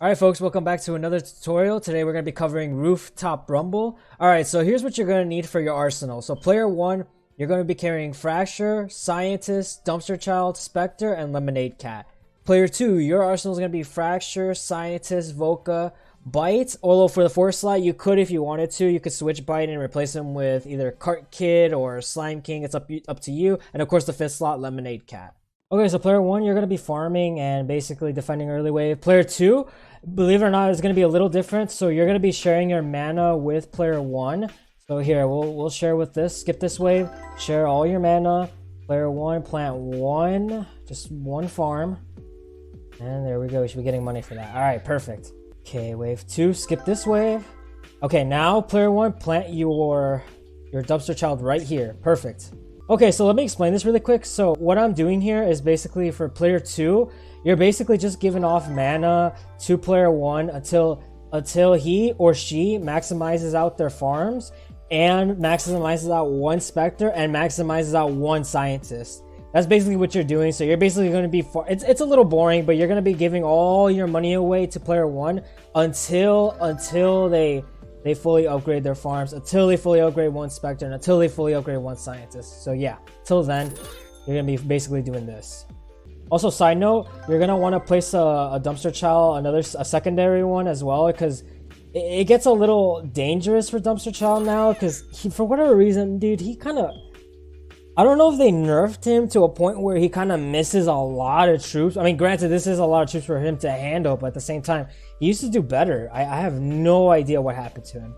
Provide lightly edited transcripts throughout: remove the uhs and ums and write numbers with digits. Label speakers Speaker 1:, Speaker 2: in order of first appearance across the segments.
Speaker 1: Alright folks, welcome back to another tutorial. Today we're going to be covering Rooftop Rumble. Alright, so here's what you're going to need for your arsenal. So player 1, you're going to be carrying Fracture, Scientist, Dumpster Child, Spectre, and Lemonade Cat. Player 2, your arsenal is going to be Fracture, Scientist, Voca, Bite. Although for the 4th slot, you could, if you wanted to, you could switch Bite and replace him with either Cart Kid or Slime King. It's up to you. And of course the 5th slot, Lemonade Cat. Okay, so player 1, you're going to be farming and basically defending early wave. Player 2, believe it or not, is going to be a little different. So you're going to be sharing your mana with player 1. So here, we'll share with this. Skip this wave. Share all your mana. Player 1, plant just one farm. And there we go. We should be getting money for that. All right, perfect. Okay, wave 2, skip this wave. Okay, now player 1, plant your dumpster child right here. Perfect. Okay, so let me explain this really quick. So what I'm doing here is basically for player 2, you're basically just giving off mana to player 1 until he or she maximizes out their farms and maximizes out one Spectre and maximizes out one Scientist. That's basically what you're doing. So you're basically going to be it's a little boring, but you're going to be giving all your money away to player 1 until they fully upgrade their farms, until they fully upgrade one Spectre, and until they fully upgrade one Scientist. So yeah, till then, you're going to be basically doing this. Also, side note, you're going to want to place a Dumpster Child, a secondary one as well, because it gets a little dangerous for Dumpster Child now, because for whatever reason, dude, he kind of... I don't know if they nerfed him to a point where he kind of misses a lot of troops. I mean, granted, this is a lot of troops for him to handle, but at the same time, he used to do better. I have no idea what happened to him.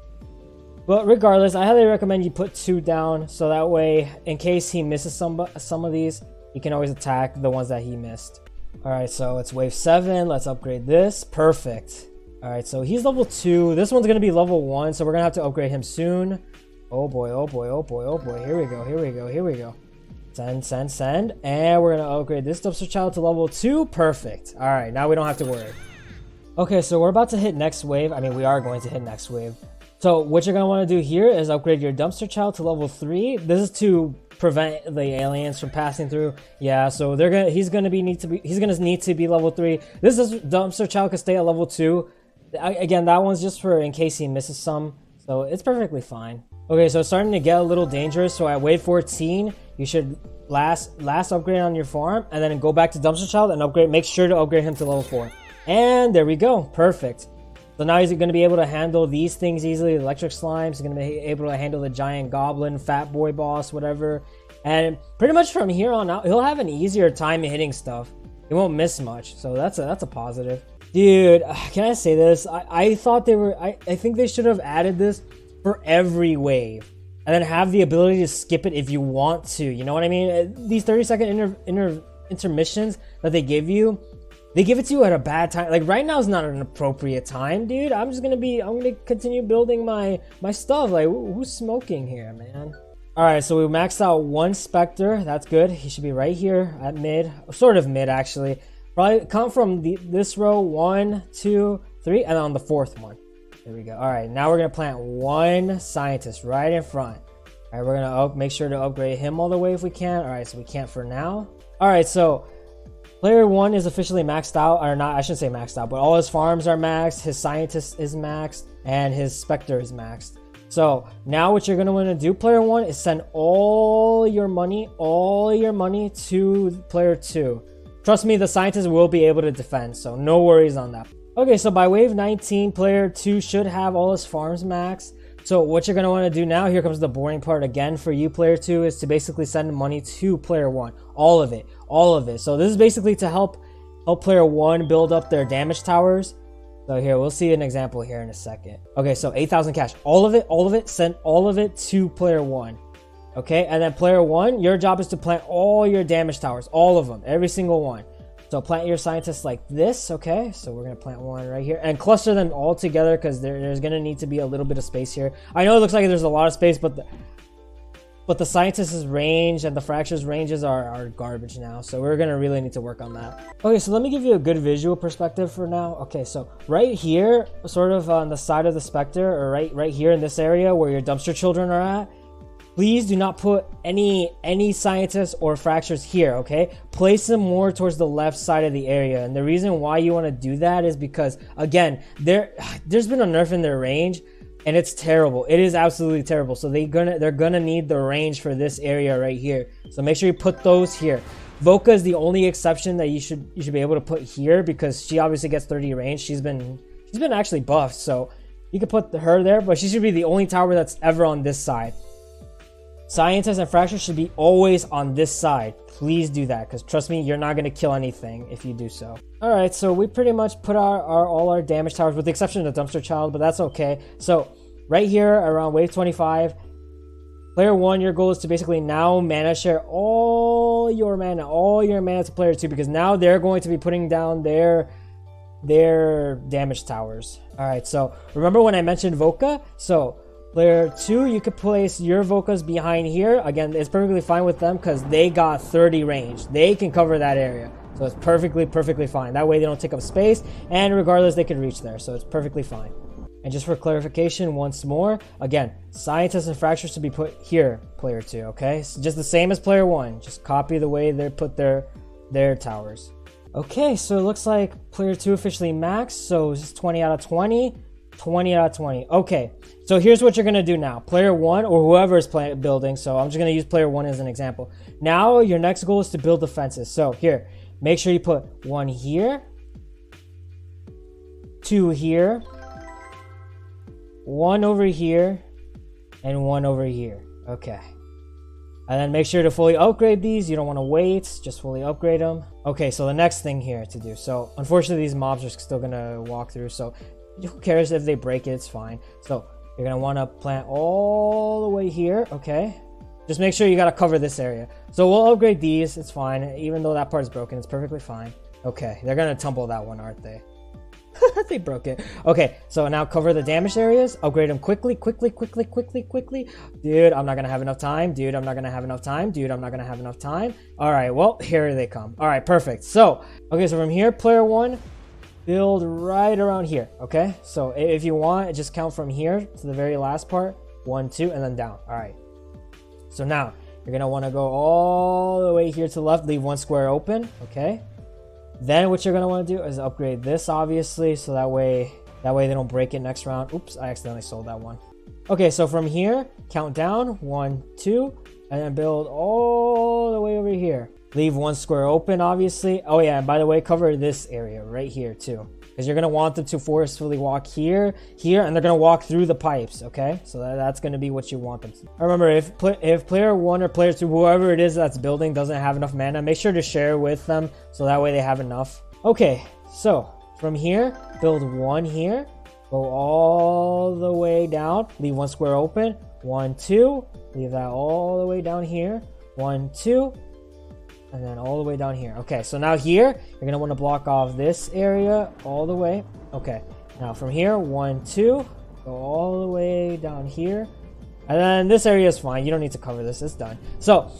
Speaker 1: But regardless, I highly recommend you put 2 down, so that way, in case he misses some of these, he can always attack the ones that he missed. Alright, so it's wave 7. Let's upgrade this. Perfect. Alright, so he's level 2. This one's going to be level 1, so we're going to have to upgrade him soon. Oh boy, oh boy, oh boy, oh boy. Here we go, here we go, here we go. Send. And we're going to upgrade this Dumpster Child to level 2. Perfect. Alright, now we don't have to worry. Okay, so we're about to hit next wave. I mean, we are going to hit next wave. So what you're going to want to do here is upgrade your Dumpster Child to level 3. This is to prevent the aliens from passing through. Yeah, so he's going to need to be level 3. This is Dumpster Child can stay at level 2. Again, that one's just for in case he misses some. So it's perfectly fine. Okay, so it's starting to get a little dangerous. So at wave 14, you should last upgrade on your farm and then go back to Dumpster Child and upgrade. Make sure to upgrade him to level 4. And there we go. Perfect. So now he's going to be able to handle these things easily. Electric Slimes. He's going to be able to handle the Giant Goblin, Fat Boy Boss, whatever. And pretty much from here on out, he'll have an easier time hitting stuff. He won't miss much. So that's a positive. Dude, can I say this? I thought I think they should have added this for every wave and then have the ability to skip it if you want to. You know what I mean? These 30-second intermissions that they give you, they give it to you at a bad time. Like right now is not an appropriate time, dude. I'm gonna continue building my stuff. Like who's smoking here, man? All right, so we maxed out one Spectre. That's good. He should be right here at mid, sort of mid actually. Probably come from this row 1, 2, 3, and on the 4th one. There we go. All right, now we're gonna plant one Scientist right in front. All right, we're gonna make sure to upgrade him all the way if we can. All right, so we can't for now. All right, so player 1 is officially maxed out, or not? I shouldn't say maxed out, but all his farms are maxed. His Scientist is maxed, and his Spectre is maxed. So now what you're gonna want to do, player 1, is send all your money to player 2. Trust me, the Scientist will be able to defend, so no worries on that. Okay, so by wave 19, player 2 should have all his farms maxed. So what you're going to want to do now, here comes the boring part again for you, player 2, is to basically send money to player 1. All of it. So this is basically to help player 1 build up their damage towers. So here, we'll see an example here in a second. Okay, so 8,000 cash. All of it, send all of it to player 1. Okay, and then player 1, your job is to plant all your damage towers. All of them, every single one. So plant your Scientists like this, okay? So we're going to plant one right here and cluster them all together because there's going to need to be a little bit of space here. I know it looks like there's a lot of space, but the Scientist's range and the Fracture's ranges are garbage now. So we're going to really need to work on that. Okay, so let me give you a good visual perspective for now. Okay, so right here, sort of on the side of the Spectre, or right here in this area where your Dumpster Children are at, please do not put any scientists or fractures here, okay? Place them more towards the left side of the area. And the reason why you want to do that is because, again, there's been a nerf in their range, and it's terrible. It is absolutely terrible. So they're gonna need the range for this area right here. So make sure you put those here. Voka is the only exception that you should be able to put here, because she obviously gets 30 range. She's been actually buffed, so you could put her there, but she should be the only tower that's ever on this side. Scientists and fractures should be always on this side. Please do that, because trust me, you're not going to kill anything if you do so. Alright, so we pretty much put all our damage towers, with the exception of the dumpster child, but that's okay. So right here around wave 25, player 1, your goal is to basically now mana share all your mana to player 2, because now they're going to be putting down their damage towers. Alright, so remember when I mentioned Voka? So player 2, you could place your Vokas behind here. Again, it's perfectly fine with them because they got 30 range. They can cover that area. So it's perfectly fine. That way they don't take up space, and regardless, they can reach there. So it's perfectly fine. And just for clarification once more, again, scientists and fractures to be put here, player 2, okay? So just the same as player 1. Just copy the way they put their towers. Okay, so it looks like player 2 officially maxed. So this is 20 out of 20. 20 out of 20. Okay, so here's what you're gonna do now. Player 1, or whoever is building, so I'm just gonna use player 1 as an example. Now your next goal is to build defenses. So here, make sure you put 1 here, 2 here, 1 over here, and 1 over here. Okay, and then make sure to fully upgrade these. You don't want to wait, just fully upgrade them. Okay, so the next thing here to do, so unfortunately these mobs are still gonna walk through, so who cares if they break it, it's fine. So you're gonna want to plant all the way here. Okay, just make sure you gotta cover this area. So we'll upgrade these, it's fine. Even though that part is broken, it's perfectly fine. Okay, they're gonna tumble that one, aren't they? They broke it. Okay, so now cover the damaged areas. Upgrade them quickly. Dude, I'm not gonna have enough time. Dude, I'm not gonna have enough time. All right, well, here they come. All right, perfect. So okay, so from here, player 1, build right around here. Okay, so if you want, just count from here to the very last part. 1, 2, and then down. All right, so now you're gonna want to go all the way here to the left, leave 1 square open. Okay, then what you're gonna want to do is upgrade this, obviously, so that way they don't break it next round. Oops, I accidentally sold that one. Okay, so from here, count down 1, 2, and then build all the way over here. Leave 1 square open, obviously. Oh yeah, and by the way, cover this area right here too, because you're gonna want them to forcefully walk here, and they're gonna walk through the pipes. Okay, so that's gonna be what you want them to. Remember, if player 1 or player 2, whoever it is that's building, doesn't have enough mana, make sure to share with them so that way they have enough. Okay, so from here, build 1 here, go all the way down, leave 1 square open. 1, 2, leave that all the way down here. 1, 2. And then all the way down here. Okay, so now here, you're going to want to block off this area all the way. Okay, now from here, 1, 2, go all the way down here. And then this area is fine. You don't need to cover this. It's done. So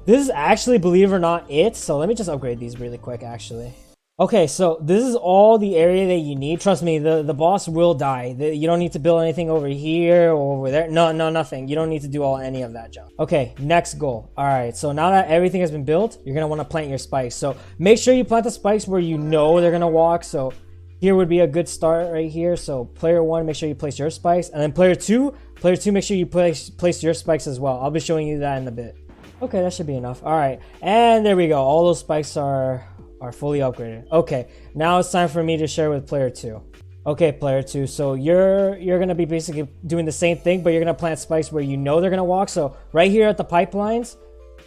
Speaker 1: this is actually, believe it or not, it. So let me just upgrade these really quick, actually. Okay, so this is all the area that you need. Trust me, the boss will die. You don't need to build anything over here or over there. No, nothing. You don't need to do any of that junk. Okay, next goal. All right, so now that everything has been built, you're going to want to plant your spikes. So make sure you plant the spikes where you know they're going to walk. So here would be a good start right here. So player 1, make sure you place your spikes. And then player 2, make sure you place your spikes as well. I'll be showing you that in a bit. Okay, that should be enough. All right, and there we go. All those spikes are fully upgraded. Okay, now it's time for me to share with player 2. Okay, player 2, so you're gonna be basically doing the same thing, but you're gonna plant spikes where you know they're gonna walk. So right here at the pipelines,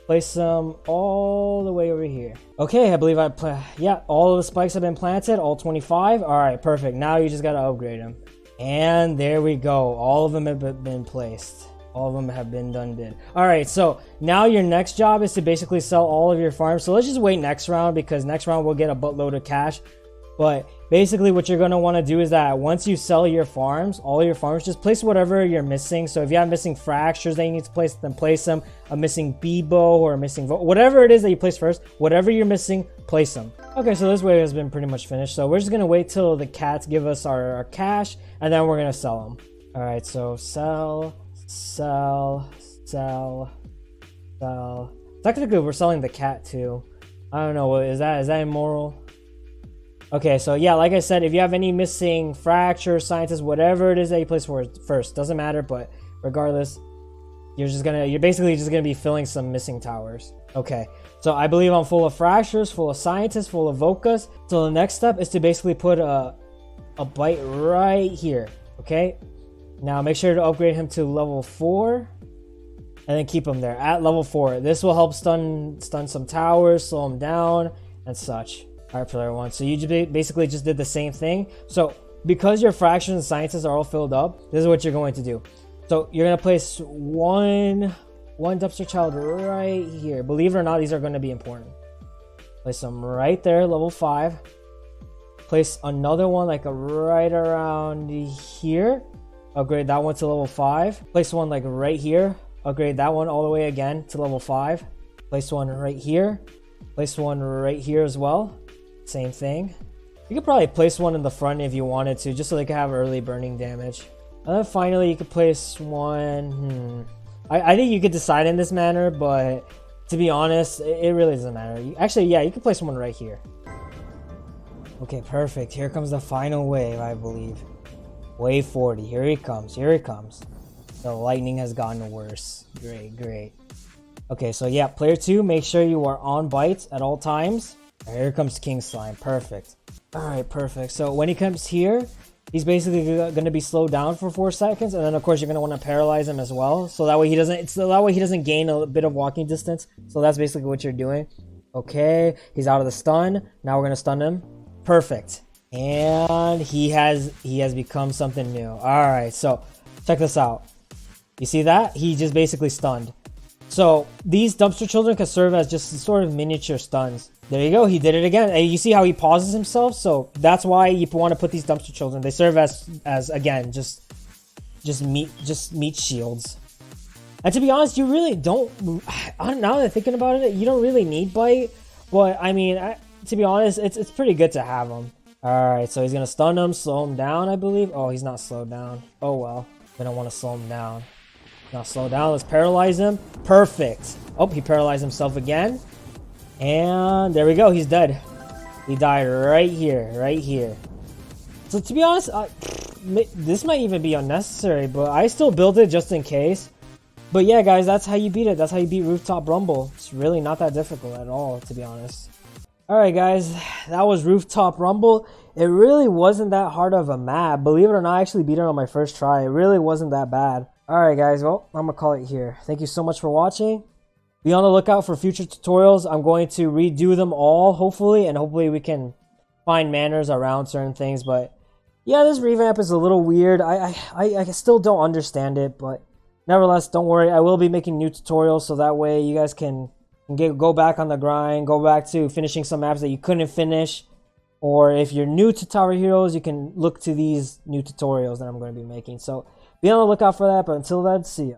Speaker 1: place them all the way over here. Okay, I believe all of the spikes have been planted, all 25. All right, perfect. Now you just gotta upgrade them, and there we go. All of them have been placed. All of them have been did. All right, so now your next job is to basically sell all of your farms. So let's just wait next round, because next round we'll get a buttload of cash. But basically what you're going to want to do is that once you sell your farms, all your farms, just place whatever you're missing. So if you have missing fractures that you need to place, then place them. A missing Bebo or a missing whatever it is that you place first, whatever you're missing, place them. Okay, so this wave has been pretty much finished. So we're just going to wait till the cats give us our cash, and then we're going to sell them. All right, so sell, Sell. Technically, we're selling the cat too. I don't know. Is that immoral? Okay, so yeah, like I said, if you have any missing fracture, scientists, whatever it is that you place for first, doesn't matter. But regardless, you're basically just gonna be filling some missing towers. Okay, so I believe I'm full of fractures, full of scientists, full of Vocas. So the next step is to basically put a bite right here. Okay, now make sure to upgrade him to level 4. And then keep him there at level 4. This will help stun some towers, slow them down, and such. Alright, player 1. So you basically just did the same thing. So because your fractions and sciences are all filled up, this is what you're going to do. So you're going to place one dumpster child right here. Believe it or not, these are going to be important. Place them right there, level 5. Place another one like right around here. Upgrade that one to level 5. Place one like right here. Upgrade that one all the way again to level 5. Place one right here. Place one right here as well. Same thing. You could probably place one in the front if you wanted to, just so they could have early burning damage. And then finally, you could place one. I think you could decide in this manner, but to be honest, it really doesn't matter. Actually, yeah, you could place one right here. Okay, perfect. Here comes the final wave, I believe. Wave 40. Here he comes. Here he comes. The lightning has gotten worse. Great. Okay, so yeah, player 2, make sure you are on bites at all times. Here comes King Slime. Perfect. Alright, perfect. So when he comes here, he's basically going to be slowed down for 4 seconds, and then of course you're going to want to paralyze him as well, so that way he doesn't gain a bit of walking distance. So that's basically what you're doing. Okay, he's out of the stun. Now we're going to stun him. Perfect. And he has become something new. Alright, so check this out. You see that? He just basically stunned. So these dumpster children can serve as just sort of miniature stuns. There you go. He did it again. And you see how he pauses himself? So that's why you want to put these dumpster children. They serve as again, just meat shields. And to be honest, you really don't. Now that I'm thinking about it, you don't really need bite. But I mean, to be honest, it's pretty good to have them. All right, so he's gonna stun him, slow him down, I believe. Oh, he's not slowed down. Oh well. We don't want to slow him down. Now slow down. Let's paralyze him. Perfect. Oh, he paralyzed himself again. And there we go. He's dead. He died right here. So to be honest, this might even be unnecessary, but I still built it just in case. But yeah, guys, that's how you beat it. That's how you beat Rooftop Rumble. It's really not that difficult at all, to be honest. Alright, guys. That was Rooftop Rumble. It really wasn't that hard of a map. Believe it or not, I actually beat it on my first try. It really wasn't that bad. Alright guys, well, I'm going to call it here. Thank you so much for watching. Be on the lookout for future tutorials. I'm going to redo them all, hopefully, and hopefully we can find manners around certain things. But yeah, this revamp is a little weird. I still don't understand it, but nevertheless, don't worry. I will be making new tutorials, so that way you guys can go back on the grind, go back to finishing some maps that you couldn't finish. Or if you're new to Tower Heroes, you can look to these new tutorials that I'm going to be making. So be on the lookout for that, but until then, see ya.